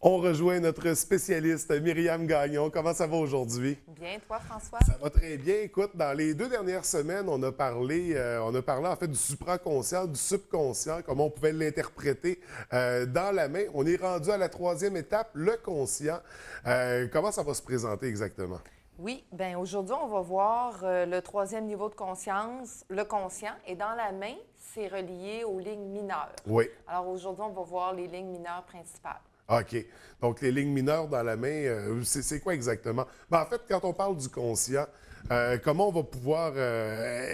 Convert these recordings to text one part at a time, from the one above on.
On rejoint notre spécialiste Myriam Gagnon. Comment ça va aujourd'hui? Bien, toi, François? Ça va très bien. Écoute, dans les 2 dernières semaines, on a parlé en fait du supraconscient, du subconscient, comment on pouvait l'interpréter dans la main. On est rendu à la troisième étape, le conscient. Comment ça va se présenter exactement? Oui, bien aujourd'hui, on va voir le troisième niveau de conscience, le conscient. Et dans la main, c'est relié aux lignes mineures. Oui. Alors aujourd'hui, on va voir les lignes mineures principales. OK. Donc, les lignes mineures dans la main, c'est quoi exactement? Ben, en fait, quand on parle du conscient, comment on va pouvoir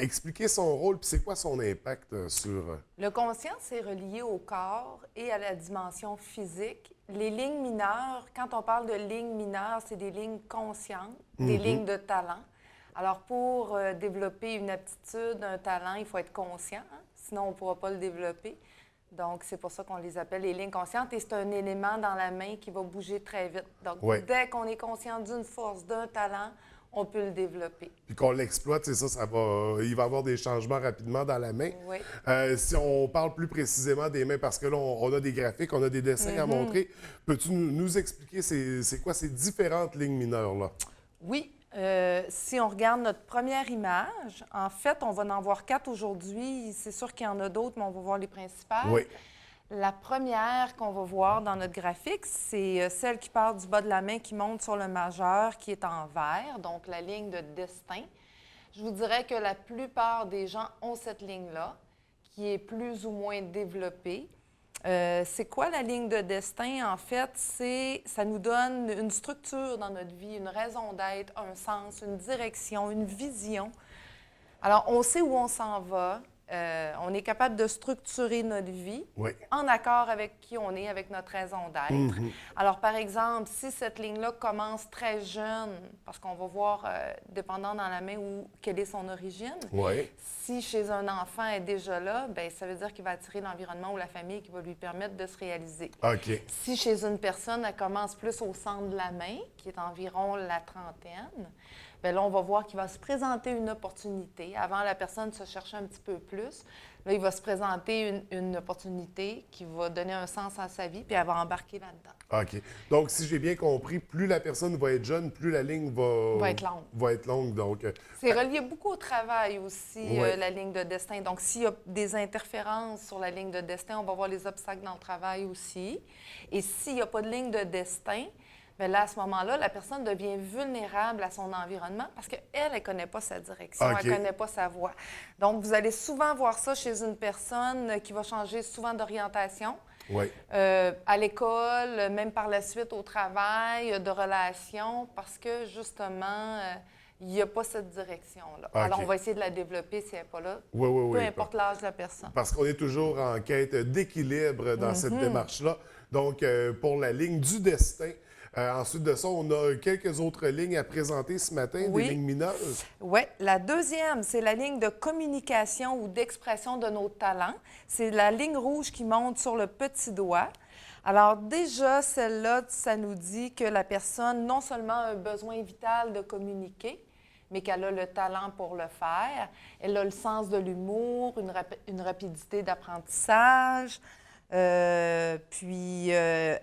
expliquer son rôle, puis c'est quoi son impact sur... Le conscient, c'est relié au corps et à la dimension physique. Les lignes mineures, quand on parle de lignes mineures, c'est des lignes conscientes, des lignes de talent. Alors, pour développer une aptitude, un talent, il faut être conscient, hein? Sinon on ne pourra pas le développer. Donc, c'est pour ça qu'on les appelle les lignes conscientes et c'est un élément dans la main qui va bouger très vite. Donc, dès qu'on est conscient d'une force, d'un talent, on peut le développer. Puis qu'on l'exploite, c'est ça, il va y avoir des changements rapidement dans la main. Oui. Si on parle plus précisément des mains, parce que là, on a des graphiques, on a des dessins à montrer, peux-tu nous expliquer c'est quoi ces différentes lignes mineures-là? Oui. Si on regarde notre première image, en fait, on va en voir 4 aujourd'hui. C'est sûr qu'il y en a d'autres, mais on va voir les principales. Oui. La première qu'on va voir dans notre graphique, c'est celle qui part du bas de la main, qui monte sur le majeur, qui est en vert, donc la ligne de destin. Je vous dirais que la plupart des gens ont cette ligne-là, qui est plus ou moins développée. C'est quoi la ligne de destin? En fait, ça nous donne une structure dans notre vie, une raison d'être, un sens, une direction, une vision. Alors, on sait où on s'en va. On est capable de structurer notre vie en accord avec qui on est, avec notre raison d'être. Alors, par exemple, si cette ligne-là commence très jeune, parce qu'on va voir, dépendant dans la main, quelle est son origine, si chez un enfant elle est déjà là, bien, ça veut dire qu'il va attirer l'environnement ou la famille qui va lui permettre de se réaliser. OK. Si chez une personne, elle commence plus au centre de la main, qui est environ la trentaine, bien là, on va voir qu'il va se présenter une opportunité. Avant, la personne se cherchait un petit peu plus. Là, il va se présenter une opportunité qui va donner un sens à sa vie, puis elle va embarquer là-dedans. OK. Donc, si j'ai bien compris, plus la personne va être jeune, plus la ligne va être longue. Va être longue, donc... C'est relié beaucoup au travail aussi, la ligne de destin. Donc, s'il y a des interférences sur la ligne de destin, on va voir les obstacles dans le travail aussi. Et s'il n'y a pas de ligne de destin, bien là, à ce moment-là, la personne devient vulnérable à son environnement parce qu'elle ne connaît pas sa direction, elle ne connaît pas sa voie. Donc, vous allez souvent voir ça chez une personne qui va changer souvent d'orientation. À l'école, même par la suite au travail, de relations, parce que justement, il n'y a pas cette direction-là. Alors, on va essayer de la développer si elle n'est pas là, peu importe l'âge de la personne. Parce qu'on est toujours en quête d'équilibre dans cette démarche-là. Donc, pour la ligne du destin, ensuite de ça, on a quelques autres lignes à présenter ce matin, des lignes mineures. Oui. La deuxième, c'est la ligne de communication ou d'expression de nos talents. C'est la ligne rouge qui monte sur le petit doigt. Alors déjà, celle-là, ça nous dit que la personne, non seulement a un besoin vital de communiquer, mais qu'elle a le talent pour le faire. Elle a le sens de l'humour, une rapidité d'apprentissage. Elle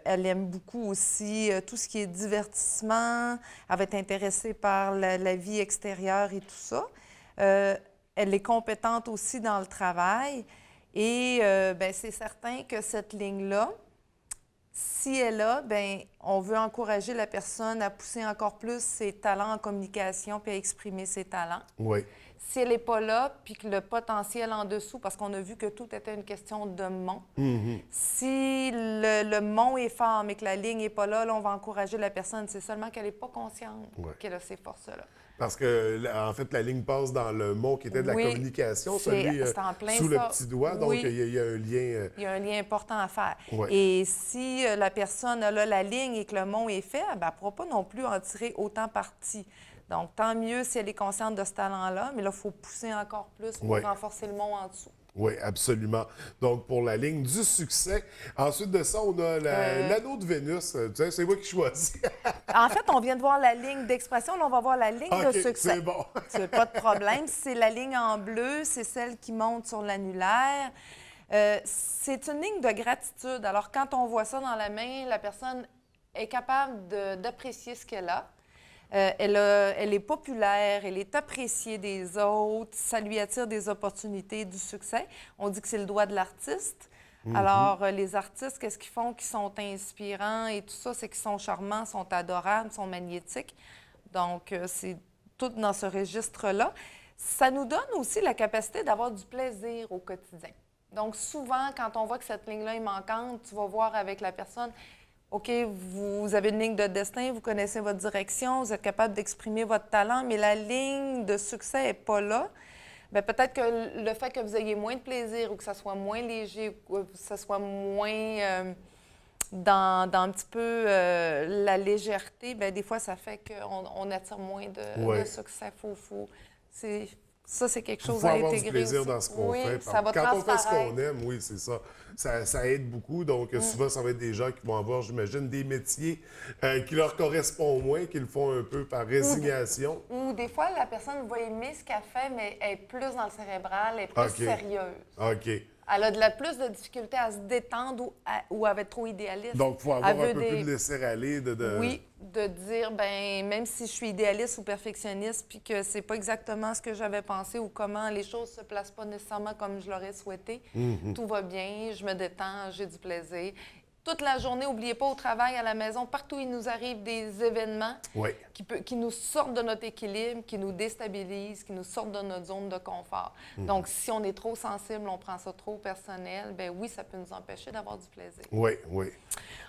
aime beaucoup aussi tout ce qui est divertissement. Elle va être intéressée par la vie extérieure et tout ça. Elle est compétente aussi dans le travail. Et bien, c'est certain que cette ligne-là, si elle est là, bien, on veut encourager la personne à pousser encore plus ses talents en communication puis à exprimer ses talents. Oui. Si elle n'est pas là, puis que le potentiel en dessous, parce qu'on a vu que tout était une question de mont. Si le mont est fort, mais que la ligne n'est pas là, on va encourager la personne. C'est seulement qu'elle n'est pas consciente qu'elle a ces forces-là. Parce que, en fait, la ligne passe dans le mot qui était de la communication, celui sous le petit doigt. Donc, il y a un lien... Il y a un lien important à faire. Et si la personne a là la ligne et que le mot est fait, elle ne pourra pas non plus en tirer autant parti. Donc, tant mieux si elle est consciente de ce talent-là, mais là, il faut pousser encore plus pour renforcer le mot en dessous. Oui, absolument. Donc, pour la ligne du succès. Ensuite de ça, on a l'anneau de Vénus. Tu sais, c'est moi qui choisis. En fait, on vient de voir la ligne d'expression. Là, on va voir la ligne de succès. C'est bon. C'est pas de problème. C'est la ligne en bleu, c'est celle qui monte sur l'annulaire. C'est une ligne de gratitude. Alors, quand on voit ça dans la main, la personne est capable d'apprécier ce qu'elle a. Elle est populaire, elle est appréciée des autres, ça lui attire des opportunités, du succès. On dit que c'est le doigt de l'artiste. Alors, les artistes, qu'est-ce qu'ils font? Qui sont inspirants et tout ça, c'est qu'ils sont charmants, sont adorables, sont magnétiques. Donc, c'est tout dans ce registre-là. Ça nous donne aussi la capacité d'avoir du plaisir au quotidien. Donc, souvent, quand on voit que cette ligne-là est manquante, tu vas voir avec la personne, OK, vous avez une ligne de destin, vous connaissez votre direction, vous êtes capable d'exprimer votre talent, mais la ligne de succès n'est pas là. Bien, peut-être que le fait que vous ayez moins de plaisir ou que ça soit moins léger ou que ça soit moins dans un petit peu la légèreté, bien, des fois, ça fait qu'on attire moins de succès. Ça, c'est quelque chose à avoir intégrer du plaisir aussi. dans ce qu'on fait. Ça va Quand on fait ce transparaître. qu'on aime, oui, c'est ça. Ça aide beaucoup. Donc, souvent, ça va être des gens qui vont avoir, j'imagine, des métiers qui leur correspondent moins, qu'ils font un peu par résignation. Ou des fois, la personne va aimer ce qu'elle fait, mais elle est plus dans le cérébral, elle est plus sérieuse. OK. Elle a plus de difficulté à se détendre ou à être trop idéaliste. Donc, il faut avoir Elle un veut peu plus de laisser-aller. Oui, de dire, ben même si je suis idéaliste ou perfectionniste, puis que c'est pas exactement ce que j'avais pensé ou comment les choses se placent pas nécessairement comme je l'aurais souhaité, tout va bien, je me détends, j'ai du plaisir. Toute la journée, n'oubliez pas, au travail, à la maison, partout il nous arrive des événements qui nous sortent de notre équilibre, qui nous déstabilisent, qui nous sortent de notre zone de confort. Donc, si on est trop sensible, on prend ça trop personnel, bien oui, ça peut nous empêcher d'avoir du plaisir. Oui, oui.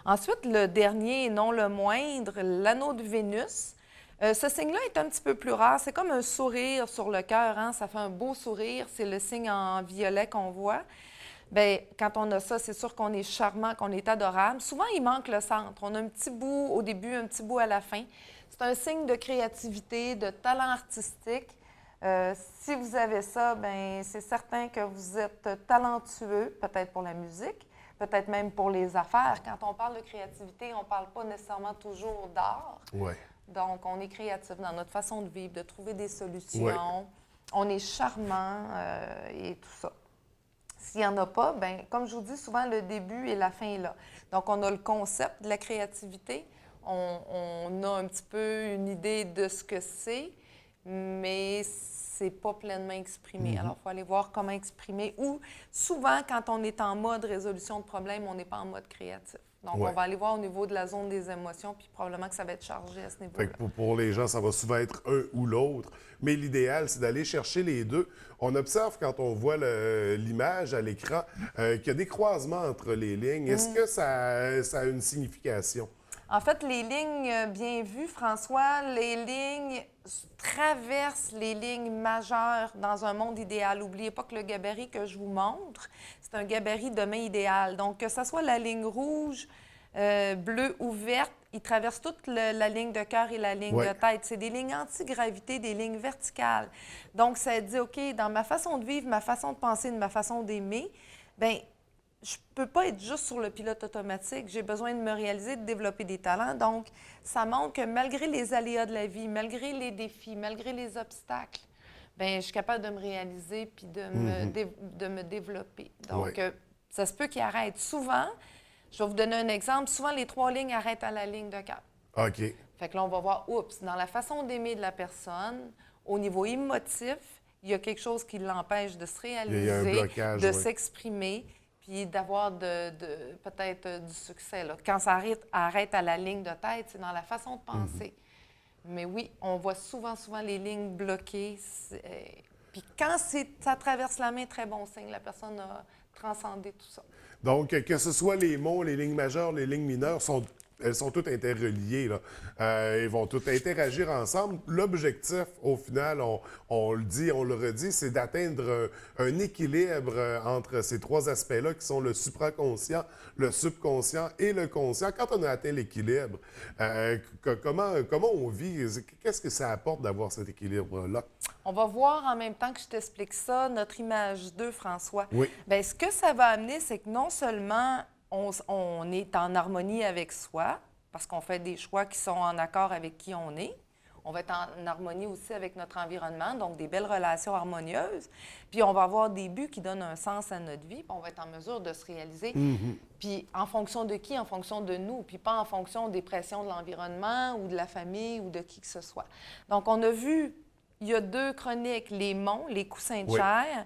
Ensuite, le dernier et non le moindre, l'anneau de Vénus. Ce signe-là est un petit peu plus rare. C'est comme un sourire sur le cœur, hein? Ça fait un beau sourire. C'est le signe en violet qu'on voit. Bien, quand on a ça, c'est sûr qu'on est charmant, qu'on est adorable. Souvent, il manque le centre. On a un petit bout au début, un petit bout à la fin. C'est un signe de créativité, de talent artistique. Si vous avez ça, bien, c'est certain que vous êtes talentueux, peut-être pour la musique, peut-être même pour les affaires. Quand on parle de créativité, on ne parle pas nécessairement toujours d'art. Oui. Donc, on est créatif dans notre façon de vivre, de trouver des solutions. Ouais. On est charmant et tout ça. S'il n'y en a pas, bien, comme je vous dis, souvent, le début et la fin est là. Donc, on a le concept de la créativité. On a un petit peu une idée de ce que c'est, mais c'est pas pleinement exprimé. Alors, il faut aller voir comment exprimer. Ou souvent, quand on est en mode résolution de problème, on n'est pas en mode créatif. Donc, on va aller voir au niveau de la zone des émotions, puis probablement que ça va être chargé à ce niveau-là. Fait que pour les gens, ça va souvent être un ou l'autre. Mais l'idéal, c'est d'aller chercher les deux. On observe quand on voit l'image à l'écran qu'il y a des croisements entre les lignes. Est-ce que ça a une signification? En fait, les lignes bien vues, François, les lignes traversent les lignes majeures dans un monde idéal. N'oubliez pas que le gabarit que je vous montre, c'est un gabarit de main idéal. Donc, que ce soit la ligne rouge, bleue ou verte, il traverse toute la ligne de cœur et la ligne de tête. C'est des lignes anti-gravité, des lignes verticales. Donc, ça dit, OK, dans ma façon de vivre, ma façon de penser, ma façon d'aimer, bien, je ne peux pas être juste sur le pilote automatique. J'ai besoin de me réaliser, de développer des talents. Donc, ça montre que malgré les aléas de la vie, malgré les défis, malgré les obstacles, bien, je suis capable de me réaliser puis de me développer. Donc, ça se peut qu'il arrête. Souvent, je vais vous donner un exemple, souvent les 3 lignes arrêtent à la ligne de cap. OK. Fait que là, on va voir, oups, dans la façon d'aimer de la personne, au niveau émotif, il y a quelque chose qui l'empêche de se réaliser, Il y a un blocage, de s'exprimer, puis d'avoir peut-être du succès. Là. Quand ça arrête à la ligne de tête, c'est dans la façon de penser. Mais oui, on voit souvent les lignes bloquées. Puis quand ça traverse la main, très bon signe. La personne a transcendé tout ça. Donc, que ce soit les mots, les lignes majeures, les lignes mineures, elles sont toutes interreliées. Là. Ils vont toutes interagir ensemble. L'objectif, au final, on le dit, on le redit, c'est d'atteindre un équilibre entre ces 3 aspects-là qui sont le supraconscient, le subconscient et le conscient. Quand on a atteint l'équilibre, comment on vit? Qu'est-ce que ça apporte d'avoir cet équilibre-là? On va voir en même temps que je t'explique ça, notre image 2, François. Oui. Bien, ce que ça va amener, c'est que non seulement on est en harmonie avec soi, parce qu'on fait des choix qui sont en accord avec qui on est, On va être en harmonie aussi avec notre environnement, donc des belles relations harmonieuses. Puis on va avoir des buts qui donnent un sens à notre vie, puis on va être en mesure de se réaliser. Puis en fonction de qui? En fonction de nous, puis pas en fonction des pressions de l'environnement ou de la famille ou de qui que ce soit. Donc on a vu, il y a 2 chroniques, les monts, les coussins de Oui. chair.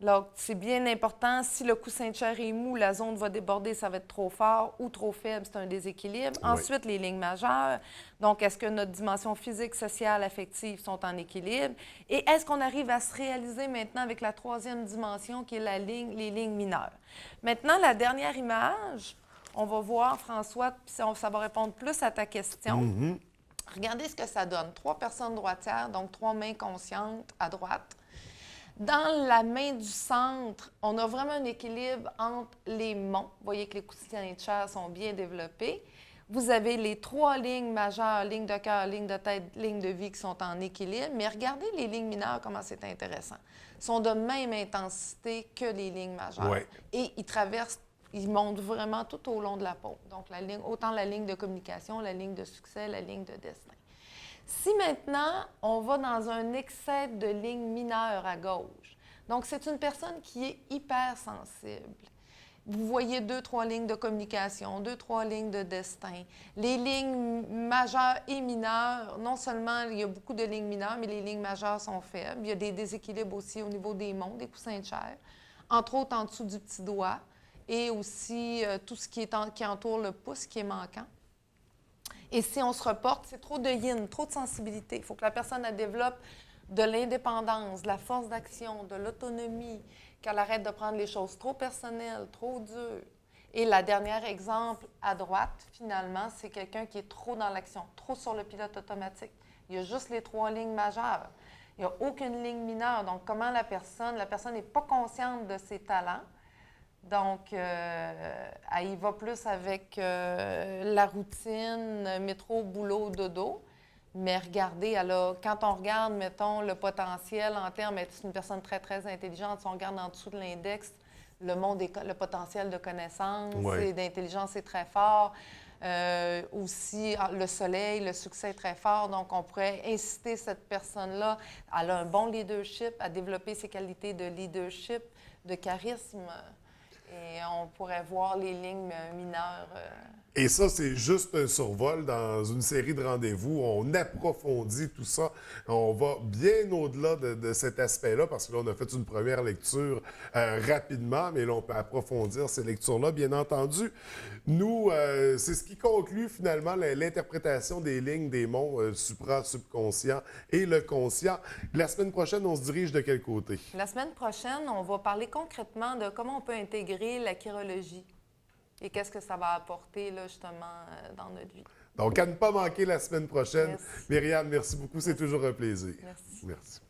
Donc, c'est bien important. Si le coussin de chair est mou, la zone va déborder, ça va être trop fort ou trop faible, c'est un déséquilibre. Oui. Ensuite, les lignes majeures. Donc, est-ce que notre dimension physique, sociale, affective sont en équilibre? Et est-ce qu'on arrive à se réaliser maintenant avec la 3e dimension qui est les lignes mineures? Maintenant, la dernière image, on va voir, François, puis ça va répondre plus à ta question. Regardez ce que ça donne. 3 personnes droitières, donc 3 mains conscientes à droite. Dans la main du centre, on a vraiment un équilibre entre les monts. Vous voyez que les coussins de chair sont bien développés. Vous avez les 3 lignes majeures, ligne de cœur, ligne de tête, ligne de vie qui sont en équilibre. Mais regardez les lignes mineures, comment c'est intéressant. Ils sont de même intensité que les lignes majeures. Ouais. Et ils montent vraiment tout au long de la peau. Donc, autant la ligne de communication, la ligne de succès, la ligne de destin. Si maintenant, on va dans un excès de lignes mineures à gauche, donc c'est une personne qui est hypersensible. Vous voyez 2-3 lignes de communication, 2-3 lignes de destin. Les lignes majeures et mineures, non seulement il y a beaucoup de lignes mineures, mais les lignes majeures sont faibles. Il y a des déséquilibres aussi au niveau des monts, des coussins de chair, entre autres en dessous du petit doigt, et aussi tout ce qui entoure le pouce qui est manquant. Et si on se reporte, c'est trop de yin, trop de sensibilité. Il faut que la personne elle développe de l'indépendance, de la force d'action, de l'autonomie, qu'elle arrête de prendre les choses trop personnelles, trop dures. Et la dernière exemple à droite, finalement, c'est quelqu'un qui est trop dans l'action, trop sur le pilote automatique. Il y a juste les 3 lignes majeures. Il n'y a aucune ligne mineure. Donc, comment la personne n'est pas consciente de ses talents. Donc, elle y va plus avec la routine, métro, boulot, dodo. Mais regardez, quand on regarde, mettons, le potentiel en termes, c'est une personne très, très intelligente. Si on regarde en dessous de l'index, le potentiel de connaissance et d'intelligence est très fort. Aussi, le soleil, le succès est très fort. Donc, on pourrait inciter cette personne-là, elle a un bon leadership, à développer ses qualités de leadership, de charisme. Et on pourrait voir les lignes mineures. Et ça, c'est juste un survol dans une série de rendez-vous. On approfondit tout ça. On va bien au-delà de cet aspect-là, parce que là, on a fait une première lecture rapidement, mais là, on peut approfondir ces lectures-là, bien entendu. Nous, c'est ce qui conclut finalement l'interprétation des lignes des monts supra-subconscient et le conscient. La semaine prochaine, on se dirige de quel côté? La semaine prochaine, on va parler concrètement de comment on peut intégrer la chirologie. Et qu'est-ce que ça va apporter, là, justement, dans notre vie. Donc, à ne pas manquer la semaine prochaine. Merci. Myriam, merci beaucoup. C'est toujours un plaisir. Merci. Merci.